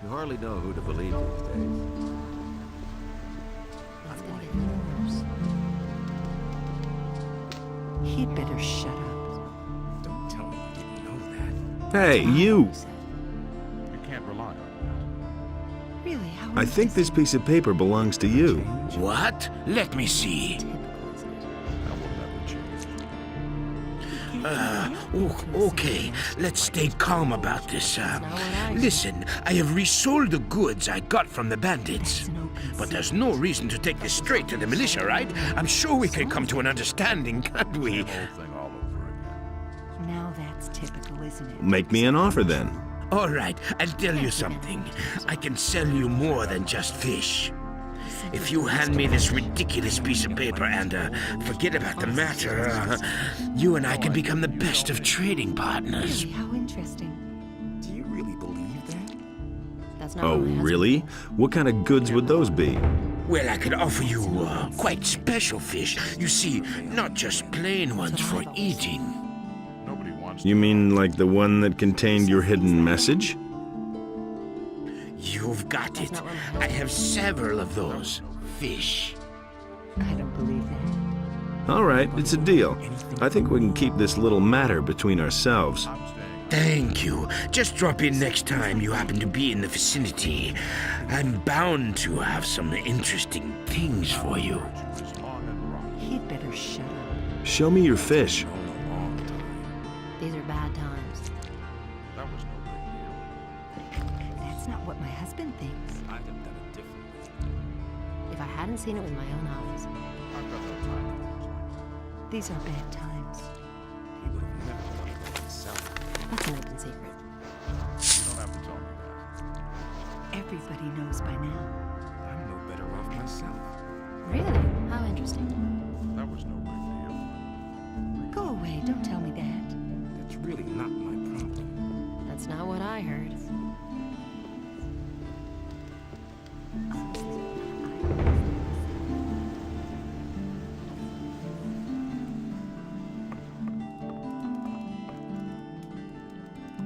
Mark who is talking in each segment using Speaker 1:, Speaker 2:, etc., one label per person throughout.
Speaker 1: You hardly know who to believe these days.
Speaker 2: It's gonna get even worse. He'd better shut up.
Speaker 3: Don't tell me you didn't know that.
Speaker 4: Hey, you!
Speaker 3: You can't rely on that.
Speaker 2: Really, how
Speaker 4: I think this piece of paper belongs to you.
Speaker 5: What? Let me see.
Speaker 2: typical, isn't it?
Speaker 3: That will never change.
Speaker 5: Okay, let's stay calm about this. Listen, I have resold the goods I got from the bandits. But there's no reason to take this straight to the militia, right? I'm sure we can come to an understanding, can't we?
Speaker 3: The whole thing all over again.
Speaker 2: Now that's typical, isn't it?
Speaker 4: Make me an offer then.
Speaker 5: All right, I'll tell you something. I can sell you more than just fish. If you hand me this ridiculous piece of paper and forget about the matter, you and I can become the best of trading partners.
Speaker 2: Really, how interesting.
Speaker 3: Do you really believe that?
Speaker 2: That's not
Speaker 4: Oh,
Speaker 2: what my husband
Speaker 4: really? What kind of goods would those be?
Speaker 5: Well, I could offer you quite special fish. You see, not just plain ones for eating.
Speaker 3: Nobody wants
Speaker 4: You mean like the one that contained your hidden message?
Speaker 5: You've got it. I have several of those fish.
Speaker 2: I don't believe that.
Speaker 4: All right, it's a deal. I think we can keep this little matter between ourselves.
Speaker 3: I'm staying.
Speaker 5: Thank you. Just drop in next time you happen to be in the vicinity. I'm bound to have some interesting things for you.
Speaker 3: As long and rough.
Speaker 2: He'd better shut up.
Speaker 4: Show me your fish.
Speaker 3: Known a long time.
Speaker 2: These are bad times.
Speaker 3: That was no big deal.
Speaker 2: That's not what my husband thinks.
Speaker 3: I'd have done it differently.
Speaker 2: If I hadn't seen it with my own eyes,
Speaker 3: I've got no time for things like that.
Speaker 2: these are bad times.
Speaker 3: He would have never done it himself.
Speaker 2: That's an open secret.
Speaker 3: You don't have to tell me that.
Speaker 2: Everybody knows by now.
Speaker 3: I'm no better off myself.
Speaker 2: Really? How interesting.
Speaker 3: That was no big deal.
Speaker 2: Go away, don't tell me that.
Speaker 3: That's really not my problem.
Speaker 2: That's not what I heard.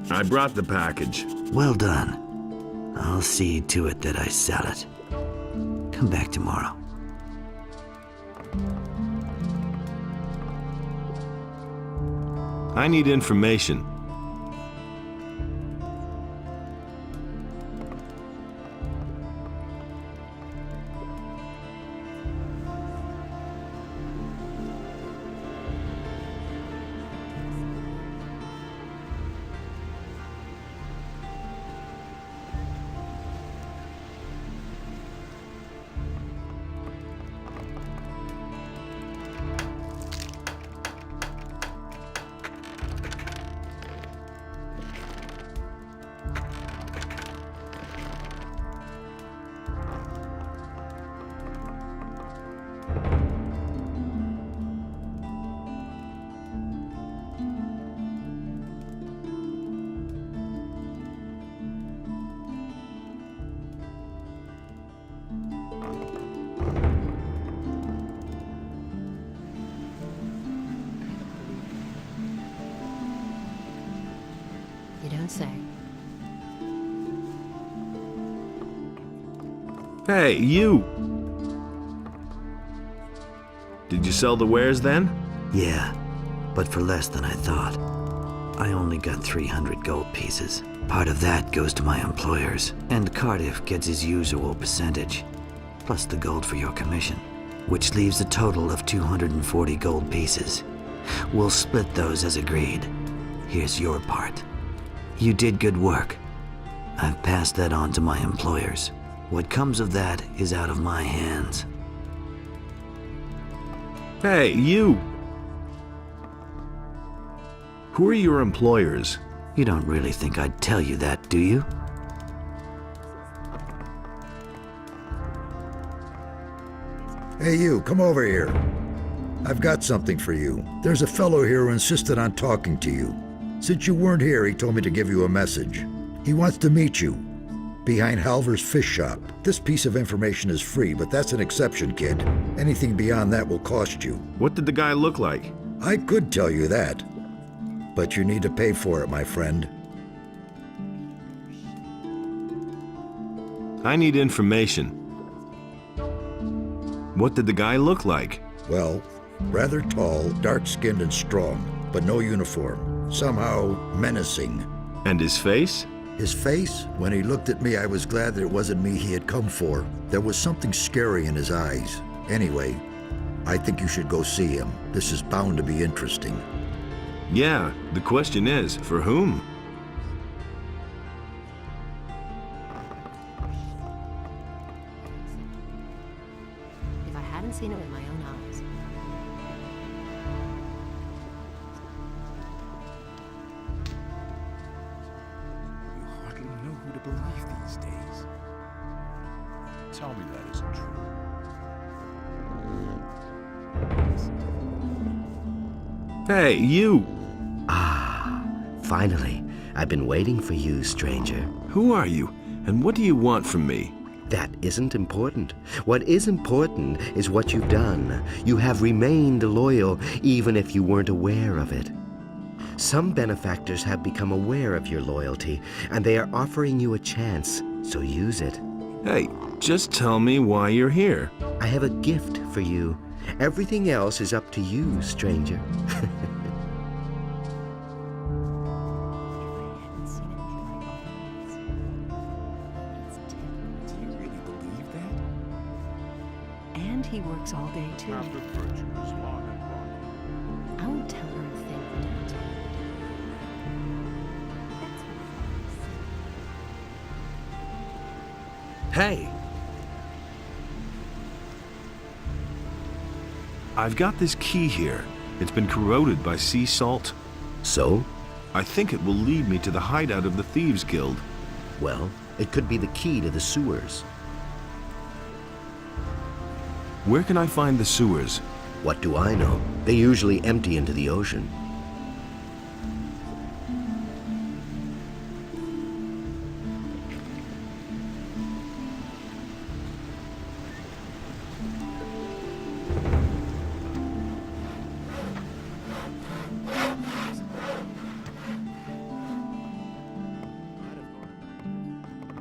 Speaker 4: I brought the package.
Speaker 6: Well done. I'll see to it that I sell it. Come back tomorrow.
Speaker 4: I need information.
Speaker 2: You don't say.
Speaker 4: Hey, you! Did you sell the wares then?
Speaker 6: Yeah, but for less than I thought. I only got 300 gold pieces. Part of that goes to my employers, and Cardiff gets his usual percentage, plus the gold for your commission, which leaves a total of 240 gold pieces. We'll split those as agreed. Here's your part. You did good work. I've passed that on to my employers. What comes of that is out of my hands.
Speaker 4: Hey, you! Who are your employers?
Speaker 6: You don't really think I'd tell you that, do you?
Speaker 7: Hey, you, come over here. I've got something for you. There's a fellow here who insisted on talking to you. Since you weren't here, he told me to give you a message. He wants to meet you, behind Halver's fish shop. This piece of information is free, but that's an exception, kid. Anything beyond that will cost you.
Speaker 4: What did the guy look like?
Speaker 7: I could tell you that, but you need to pay for it, my friend.
Speaker 4: I need information. What did the guy look like?
Speaker 7: Well, rather tall, dark-skinned and strong, but no uniform. Somehow menacing.
Speaker 4: And his face?
Speaker 7: His face? When he looked at me, I was glad that it wasn't me he had come for. There was something scary in his eyes. Anyway, I think you should go see him. This is bound to be interesting.
Speaker 4: Yeah, the question is, for whom?
Speaker 2: If I hadn't seen it with my own eyes.
Speaker 3: You hardly know who to believe these days. Tell me that isn't true.
Speaker 4: Hey, you!
Speaker 8: Finally, I've been waiting for you, stranger.
Speaker 4: Who are you? And what do you want from me?
Speaker 8: That isn't important. What is important is what you've done. You have remained loyal even if you weren't aware of it. Some benefactors have become aware of your loyalty, and they are offering you a chance, so use it.
Speaker 4: Hey, just tell me why you're here.
Speaker 8: I have a gift for you. Everything else is up to you, stranger.
Speaker 3: Do you really believe that?
Speaker 2: And he works all day, too.
Speaker 3: After virtue is long and wrong.
Speaker 2: I won't tell her a thing I don't tell her.
Speaker 4: Hey! I've got this key here. It's been corroded by sea salt.
Speaker 8: So?
Speaker 4: I think it will lead me to the hideout of the Thieves Guild.
Speaker 8: Well, it could be the key to the sewers.
Speaker 4: Where can I find the sewers?
Speaker 8: What do I know? They usually empty into the ocean.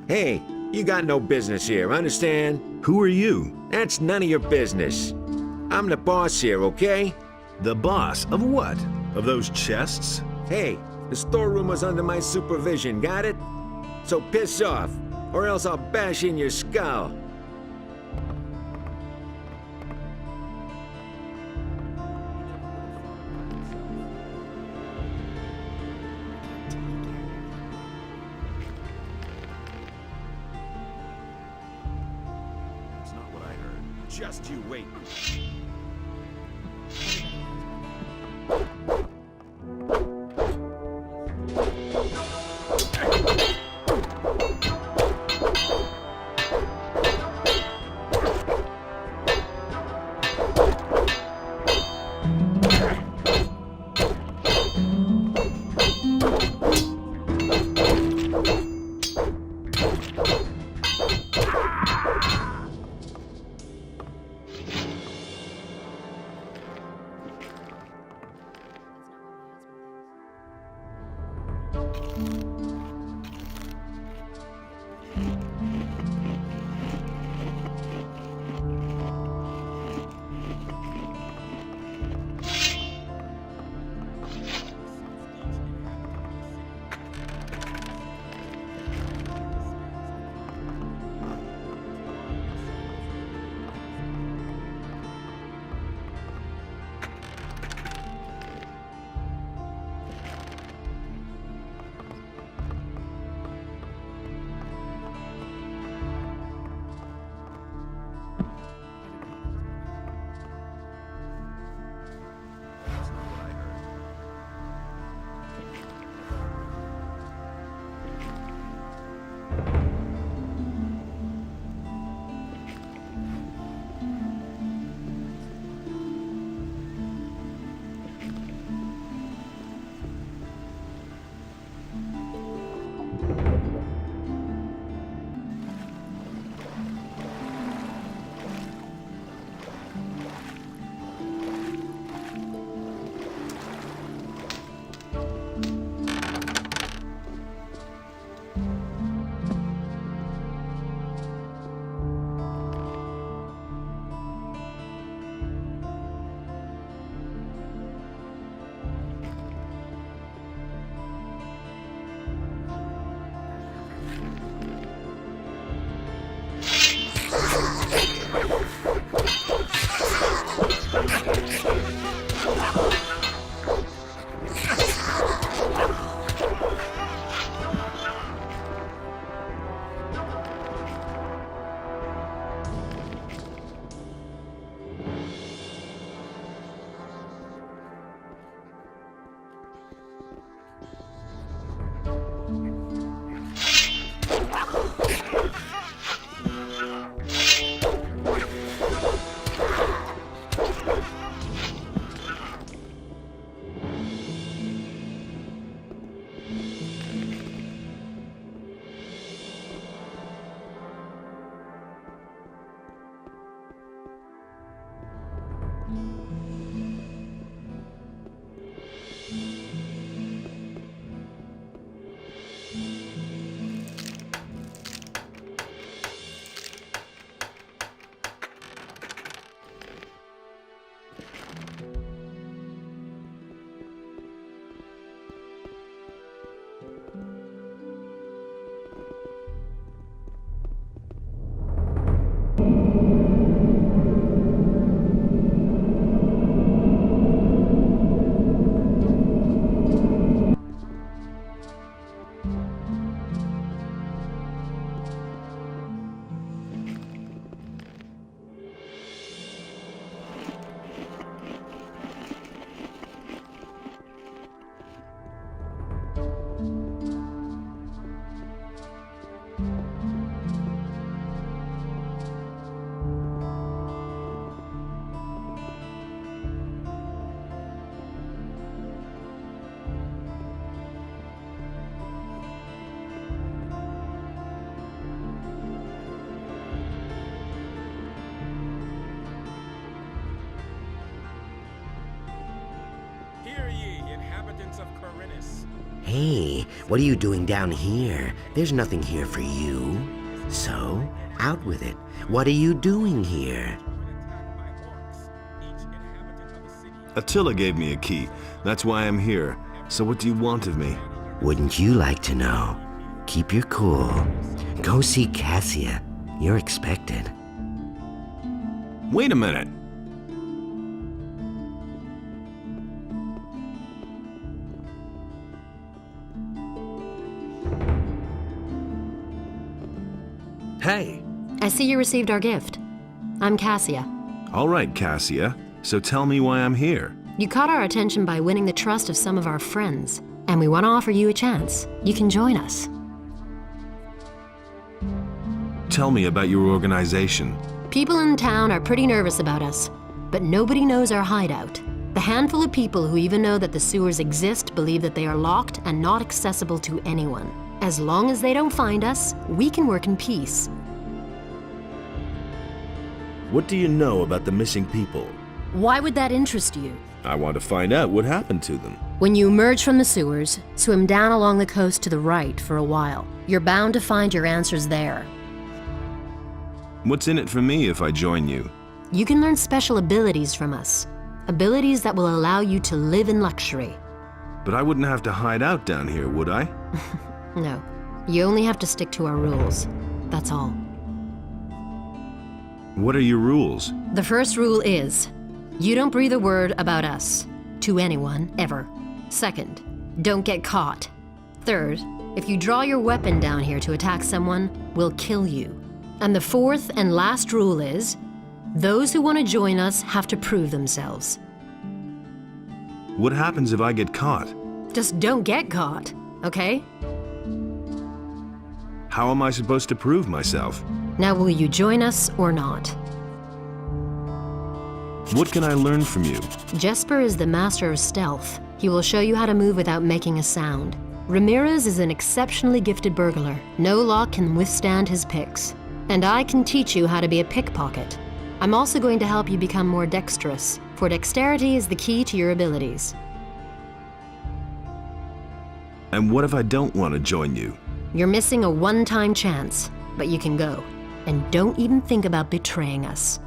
Speaker 9: Hey, you got no business here, understand?
Speaker 4: Who are you?
Speaker 9: That's none of your business. I'm the boss here, okay?
Speaker 4: The boss of what? Of those chests?
Speaker 9: Hey, the storeroom was under my supervision, got it? So piss off, or else I'll bash in your skull.
Speaker 3: That's not what I heard.
Speaker 9: Just you wait.
Speaker 10: Hear ye, inhabitants of Khorinis.
Speaker 8: Hey, what are you doing down here? There's nothing here for you. So, out with it. What are you doing here?
Speaker 4: Attila gave me a key. That's why I'm here. So what do you want of me?
Speaker 8: Wouldn't you like to know? Keep your cool. Go see Cassia. You're expected.
Speaker 4: Wait a minute. Hey.
Speaker 2: I see you received our gift. I'm Cassia.
Speaker 4: All right, Cassia. So tell me why I'm here.
Speaker 2: You caught our attention by winning the trust of some of our friends, and we want to offer you a chance. You can join us.
Speaker 4: Tell me about your organization.
Speaker 2: People in town are pretty nervous about us, but nobody knows our hideout. The handful of people who even know that the sewers exist believe that they are locked and not accessible to anyone. As long as they don't find us, we can work in peace.
Speaker 4: What do you know about the missing people?
Speaker 2: Why would that interest you?
Speaker 4: I want to find out what happened to them.
Speaker 2: When you emerge from the sewers, swim down along the coast to the right for a while. You're bound to find your answers there.
Speaker 4: What's in it for me if I join you?
Speaker 2: You can learn special abilities from us. Abilities that will allow you to live in luxury.
Speaker 4: But I wouldn't have to hide out down here, would I?
Speaker 2: No, you only have to stick to our rules. That's all.
Speaker 4: What are your rules?
Speaker 2: The first rule is, you don't breathe a word about us to anyone, ever. Second, don't get caught. Third, if you draw your weapon down here to attack someone, we'll kill you. And the fourth and last rule is, those who want to join us have to prove themselves.
Speaker 4: What happens if I get caught?
Speaker 2: Just don't get caught, okay?
Speaker 4: How am I supposed to prove myself?
Speaker 2: Now will you join us or not?
Speaker 4: What can I learn from you?
Speaker 2: Jesper is the master of stealth. He will show you how to move without making a sound. Ramirez is an exceptionally gifted burglar. No lock can withstand his picks. And I can teach you how to be a pickpocket. I'm also going to help you become more dexterous, for dexterity is the key to your abilities.
Speaker 4: And what if I don't want to join you?
Speaker 2: You're missing a one-time chance, but you can go. And don't even think about betraying us.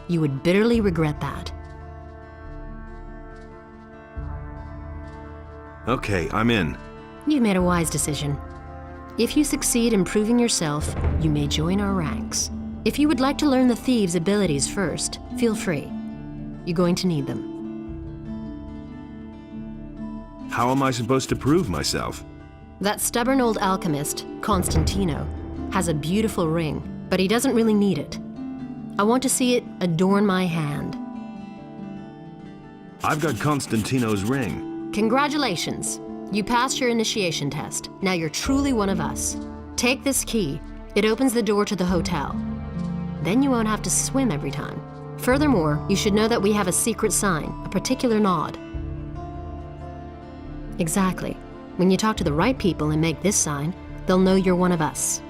Speaker 2: You would bitterly regret that.
Speaker 4: Okay, I'm in.
Speaker 2: You've made a wise decision. If you succeed in proving yourself, you may join our ranks. If you would like to learn the thieves' abilities first, feel free. You're going to need them.
Speaker 4: How am I supposed to prove myself?
Speaker 2: That stubborn old alchemist, Constantino, has a beautiful ring, but he doesn't really need it. I want to see it adorn my hand.
Speaker 4: I've got Constantino's ring.
Speaker 2: Congratulations. You passed your initiation test. Now you're truly one of us. Take this key. It opens the door to the hotel. Then you won't have to swim every time. Furthermore, you should know that we have a secret sign, a particular nod. Exactly. When you talk to the right people and make this sign, they'll know you're one of us.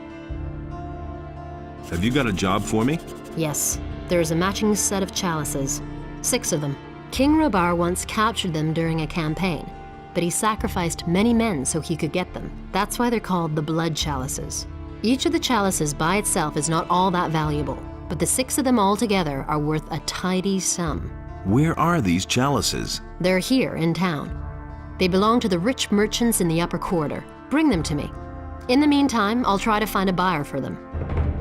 Speaker 4: Have you got a job for me?
Speaker 2: Yes, there is a matching set of chalices. 6 of them. King Robar once captured them during a campaign, but he sacrificed many men so he could get them. That's why they're called the blood chalices. Each of the chalices by itself is not all that valuable, but the 6 of them all together are worth a tidy sum.
Speaker 4: Where are these chalices?
Speaker 2: They're here in town. They belong to the rich merchants in the upper quarter. Bring them to me. In the meantime, I'll try to find a buyer for them.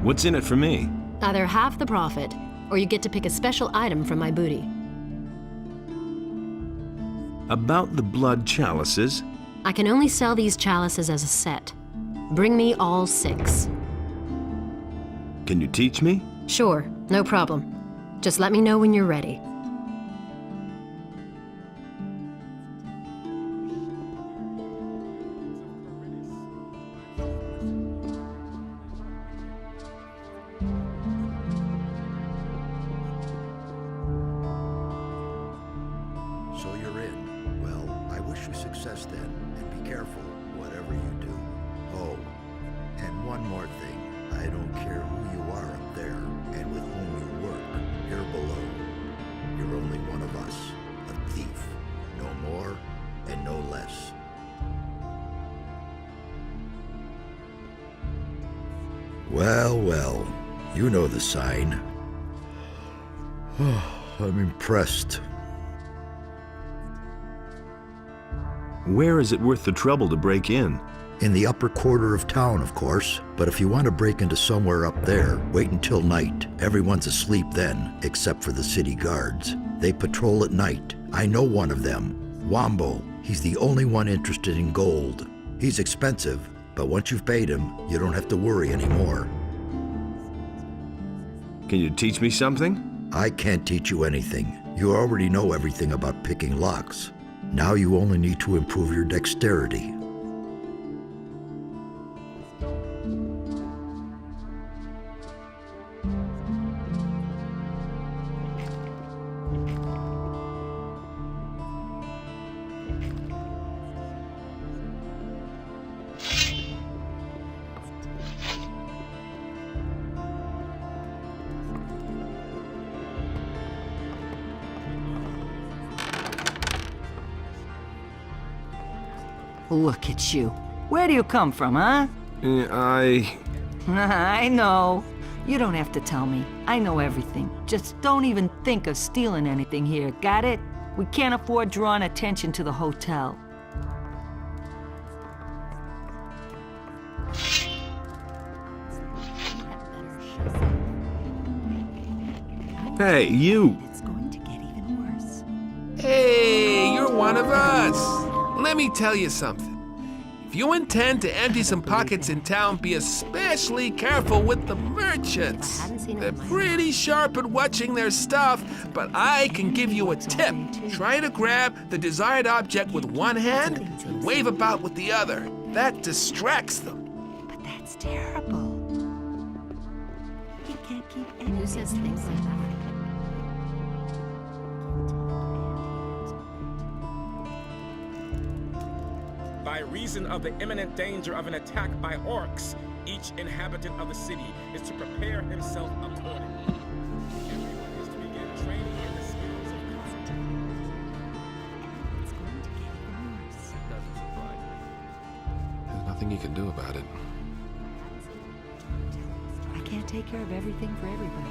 Speaker 4: What's in it for me?
Speaker 2: Either half the profit, or you get to pick a special item from my booty.
Speaker 4: About the blood chalices,
Speaker 2: I can only sell these chalices as a set. Bring me all 6.
Speaker 4: can you teach me?
Speaker 2: Sure, no problem. Just let me know when you're ready.
Speaker 7: So you're in. Well, I wish you success then, and be careful, whatever you do. Oh, and one more thing. I don't care who you are up there, and with whom you work, here below. You're only one of us, a thief. No more, and no less. Well, well, you know the sign. I'm impressed.
Speaker 4: Where is it worth the trouble to break in?
Speaker 7: In the upper quarter of town, of course. But if you want to break into somewhere up there, wait until night. Everyone's asleep then, except for the city guards. They patrol at night. I know one of them, Wombo. He's the only one interested in gold. He's expensive, but once you've paid him, you don't have to worry anymore.
Speaker 4: Can you teach me something?
Speaker 7: I can't teach you anything. You already know everything about picking locks. Now you only need to improve your dexterity.
Speaker 11: Look at you. Where do you come from, huh? I know. You don't have to tell me. I know everything. Just don't even think of stealing anything here, got it? We can't afford drawing attention to the hotel.
Speaker 4: Hey, you!
Speaker 11: It's going to get even worse.
Speaker 12: Hey, you're one of us. Let me tell you something. If you intend to empty some pockets in town, be especially careful with the merchants. They're pretty sharp at watching their stuff, but I can give you a tip. Try to grab the desired object with one hand and wave about with the other. That distracts them.
Speaker 11: But that's terrible. You can't keep anything.
Speaker 2: Who says things like that?
Speaker 10: By reason of the imminent danger of an attack by orcs, each inhabitant of the city is to prepare himself accordingly. Everyone is to begin training in the skills of combat.
Speaker 11: It's going to get even worse.
Speaker 1: Doesn't surprise me.
Speaker 12: There's nothing you can do about it.
Speaker 11: I can't take care of everything for everybody.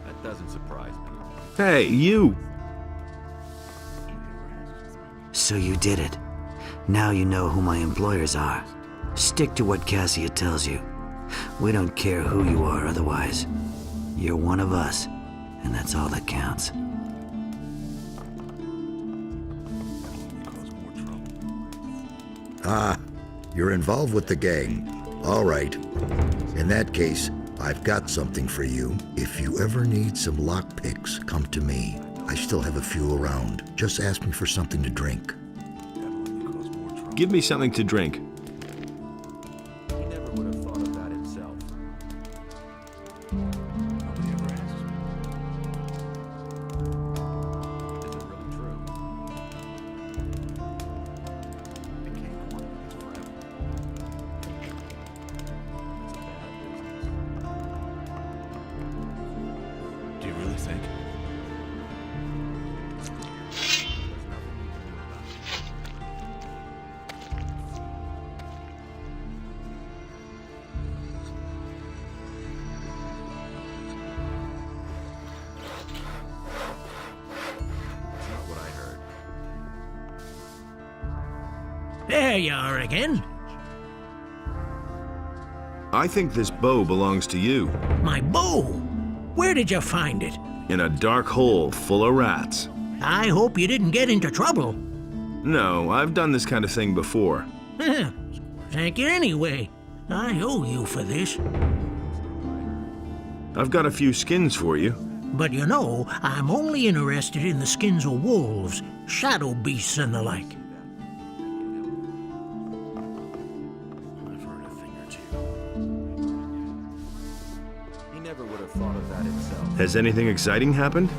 Speaker 1: That doesn't surprise me.
Speaker 4: Hey, you!
Speaker 6: So you did it. Now you know who my employers are. Stick to what Cassia tells you. We don't care who you are otherwise. You're one of us, and that's all that counts.
Speaker 7: Ah, you're involved with the gang. All right. In that case, I've got something for you. If you ever need some lockpicks, come to me. I still have a few around. Just ask me for something to drink.
Speaker 4: Give me something to drink.
Speaker 1: He never would have thought of that himself.
Speaker 3: Nobody ever asks me.
Speaker 1: Is it really true?
Speaker 3: Became one with his forever.
Speaker 1: It's a bad business.
Speaker 3: Do you really think?
Speaker 1: There's nothing you can do about it. That's not what I heard.
Speaker 5: There you are again.
Speaker 4: I think this bow belongs to you.
Speaker 13: My bow? Where did you find it?
Speaker 4: In a dark hole full of rats.
Speaker 13: I hope you didn't get into trouble.
Speaker 4: No, I've done this kind of thing before.
Speaker 13: Thank you anyway. I owe you for this.
Speaker 4: I've got a few skins for you.
Speaker 13: But you know, I'm only interested in the skins of wolves, shadow beasts and the like.
Speaker 1: I've heard a thing or two. He never would have thought of that himself.
Speaker 4: Has anything exciting happened?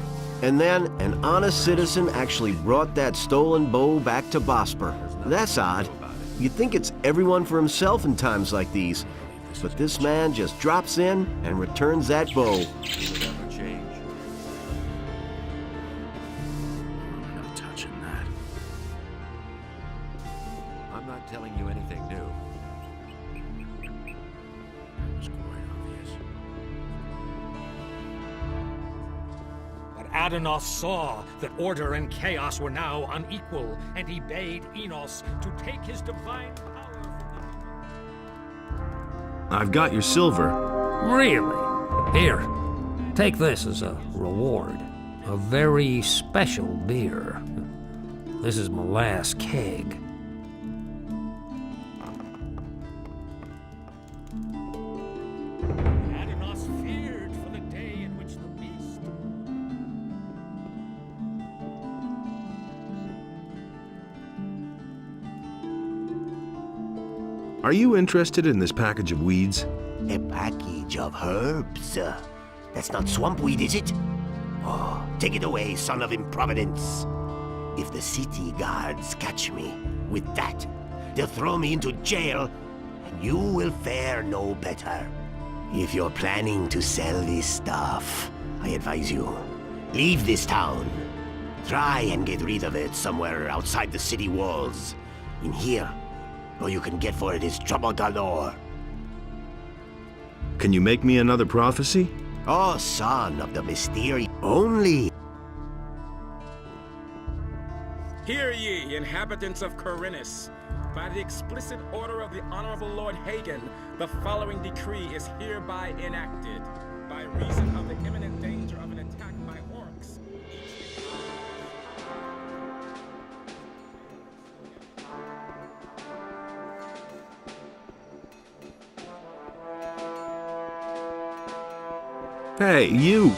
Speaker 14: And then an honest citizen actually brought that stolen bow back to Bosper. That's odd. You'd think it's everyone for himself in times like these. But this man just drops in and returns that bow.
Speaker 1: Will it ever change?
Speaker 5: I'm not touching that.
Speaker 1: I'm not telling you anything new.
Speaker 5: It's quite obvious.
Speaker 15: But Adonos saw that order and chaos were now unequal, and he bade Enos to take his divine power from
Speaker 4: I've got your silver.
Speaker 15: Really? Here, take this as a reward. A very special beer. This is my last keg. Adonos feared for the day in which the beast...
Speaker 4: Are you interested in this package of weeds?
Speaker 16: A package of herbs? That's not swamp weed, is it? Oh, take it away, son of improvidence. If the city guards catch me with that, they'll throw me into jail, and you will fare no better. If you're planning to sell this stuff, I advise you, leave this town. Try and get rid of it somewhere outside the city walls. In here, all you can get for it is trouble galore.
Speaker 4: Can you make me another prophecy?
Speaker 16: Oh, son of the mysterious only.
Speaker 10: Hear ye, inhabitants of Khorinis. By the explicit order of the Honorable Lord Hagen, the following decree is hereby enacted. By reason of the imminent danger of an attack by orcs,
Speaker 4: Hey, you!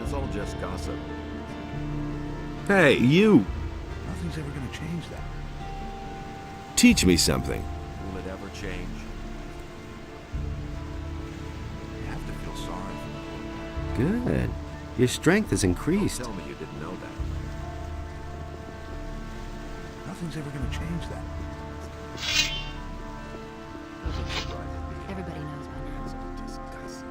Speaker 1: It's all just gossip.
Speaker 4: Hey, you!
Speaker 3: Nothing's ever gonna change that.
Speaker 4: Teach me something.
Speaker 1: Will it ever change?
Speaker 3: You have to feel sorry for them.
Speaker 8: Good. Your strength has increased.
Speaker 1: Tell me you didn't know that.
Speaker 3: Nothing's ever gonna change that.
Speaker 1: Doesn't surprise me.
Speaker 2: Everybody knows by now.
Speaker 1: Just gossip.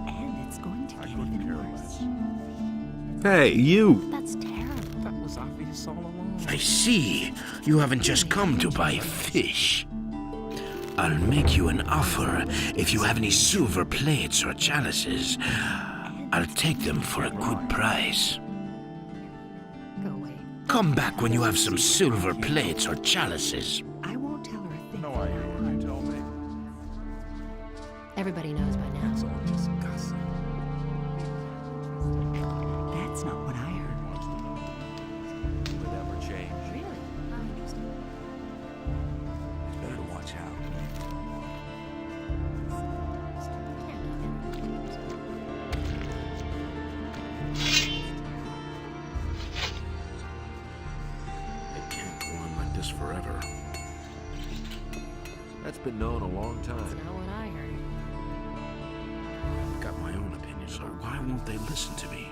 Speaker 11: And it's going to
Speaker 3: I
Speaker 11: get
Speaker 3: couldn't
Speaker 11: even
Speaker 3: care
Speaker 11: worse.
Speaker 3: less.
Speaker 4: Hey, you!
Speaker 11: That's terrible.
Speaker 10: that was obvious all along.
Speaker 5: I see. You haven't just come to buy fish. I'll make you an offer if you have any silver plates or chalices. I'll take them for a good price.
Speaker 2: Go away.
Speaker 5: Come back when you have some silver plates or chalices.
Speaker 11: I won't tell her a thing.
Speaker 3: No, I heard you told me.
Speaker 2: Everybody knows by now.
Speaker 3: It's all just gossip.
Speaker 11: That's not what I heard.
Speaker 1: Will it ever change?
Speaker 2: Really?
Speaker 3: You better watch out.
Speaker 1: It can't go on like this forever. That's been known a long
Speaker 2: That's
Speaker 1: time.
Speaker 2: not what I heard.
Speaker 1: I've got my own opinion, so why won't they listen to me?